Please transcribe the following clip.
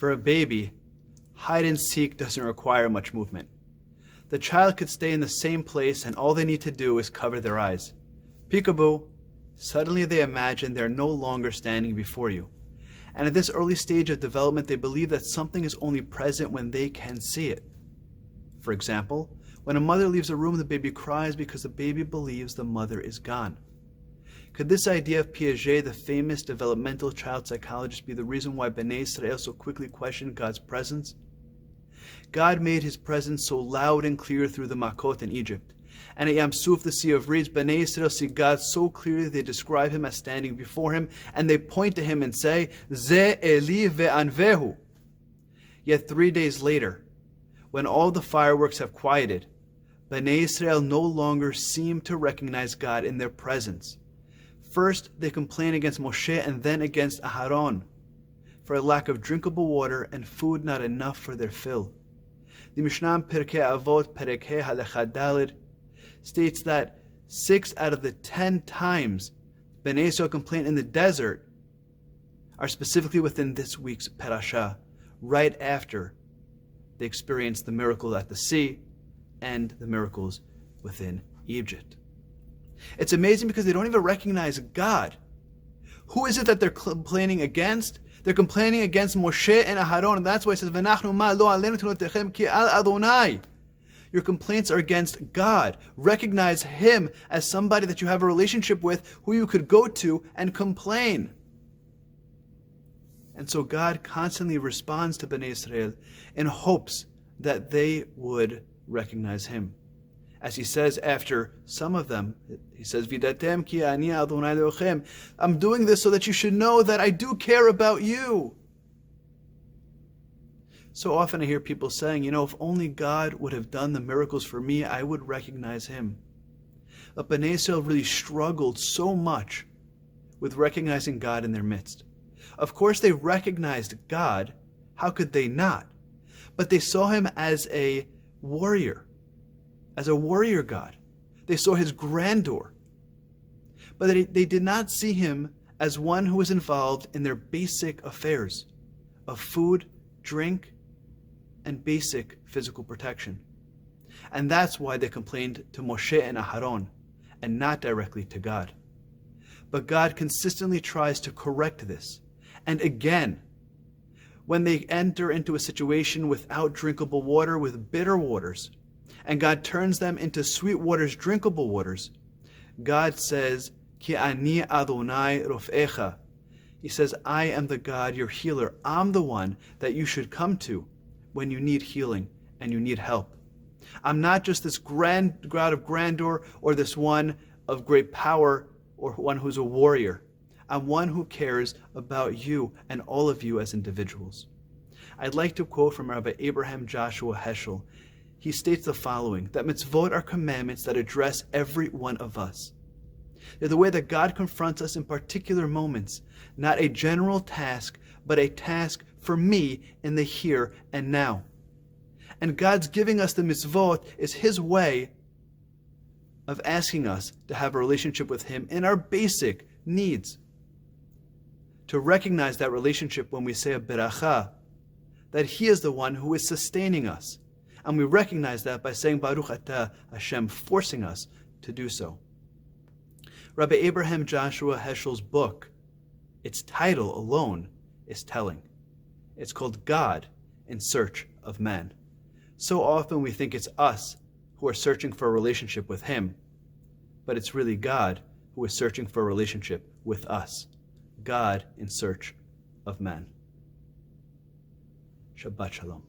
For a baby, hide and seek doesn't require much movement. The child could stay in the same place and all they need to do is cover their eyes. Peekaboo, suddenly they imagine they're no longer standing before you. And at this early stage of development, they believe that something is only present when they can see it. For example, when a mother leaves a room, the baby cries because the baby believes the mother is gone. Could this idea of Piaget, the famous developmental child psychologist, be the reason why Bnei Israel so quickly questioned God's presence? God made his presence so loud and clear through the Makot in Egypt. And at Yam Suf, the Sea of Reeds, Bnei Israel see God so clearly they describe him as standing before him, and they point to him and say, Ze Eli ve'anvehu. Yet 3 days later, when all the fireworks have quieted, Bnei Israel no longer seem to recognize God in their presence. First, they complain against Moshe and then against Aharon for a lack of drinkable water and food not enough for their fill. The Mishnah Pirkei Avot Perek He Halacha Daled states that 6 out of the 10 times Bnei Israel complain in the desert are specifically within this week's Perashat, right after they experienced the miracle at the sea and the miracles within Egypt. It's amazing because they don't even recognize God. Who is it that they're complaining against? They're complaining against Moshe and Aharon, and that's why it says, "V'nachnu ma lo aleinu tnotechem ki al Adonai." Your complaints are against God. Recognize him as somebody that you have a relationship with, who you could go to and complain. And so God constantly responds to Bnei Israel in hopes that they would recognize him. As he says after some of them, he says, Vidatem ki ani Adonai Elohim. I'm doing this so that you should know that I do care about you. So often I hear people saying, if only God would have done the miracles for me, I would recognize him. But Bnei Israel really struggled so much with recognizing God in their midst. Of course they recognized God. How could they not? But they saw him as a warrior God. They saw his grandeur. But they did not see him as one who was involved in their basic affairs of food, drink, and basic physical protection. And that's why they complained to Moshe and Aharon and not directly to God. But God consistently tries to correct this. And again, when they enter into a situation without drinkable water, with bitter waters, and God turns them into sweet waters, drinkable waters, God says, Ki ani Adonai rofecha. He says, I am the God, your healer. I'm the one that you should come to when you need healing and you need help. I'm not just this God of grandeur or this one of great power or one who's a warrior. I'm one who cares about you and all of you as individuals. I'd like to quote from Rabbi Abraham Joshua Heschel. He states the following, that mitzvot are commandments that address every one of us. They're the way that God confronts us in particular moments, not a general task, but a task for me in the here and now. And God's giving us the mitzvot is his way of asking us to have a relationship with him in our basic needs. To recognize that relationship when we say a beracha, that he is the one who is sustaining us. And we recognize that by saying Baruch Atah Hashem, forcing us to do so. Rabbi Abraham Joshua Heschel's book, its title alone is telling. It's called God in Search of Man. So often we think it's us who are searching for a relationship with him, but it's really God who is searching for a relationship with us. God in Search of Man. Shabbat Shalom.